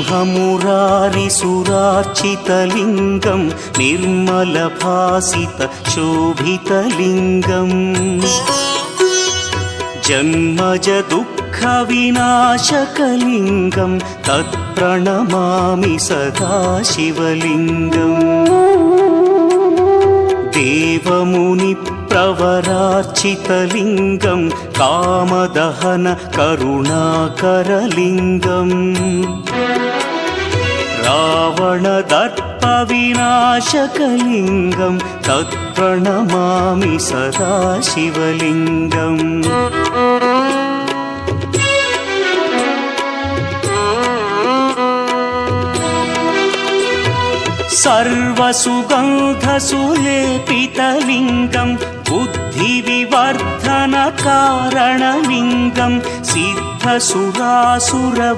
ब्रह्ममुरारिसुरार्चितलिङ्गं निर्मलभासितशोभितलिङ्गम् जन्मजदुःखविनाशकलिङ्गं तत्प्रणमामि सदा शिवलिङ्गम् देवमुनिप्रवरार्चितलिङ्गं कामदहन करुणाकरलिङ्गम् रावणदर्पविनाशकलिङ्गं तत्प्रणमामि सदा शिवलिङ्गम् सर्वसुगन्धसुलेपितलिङ्गं बुद्धिविवर्धनकारणलिङ्गं सिद्धसुरासुर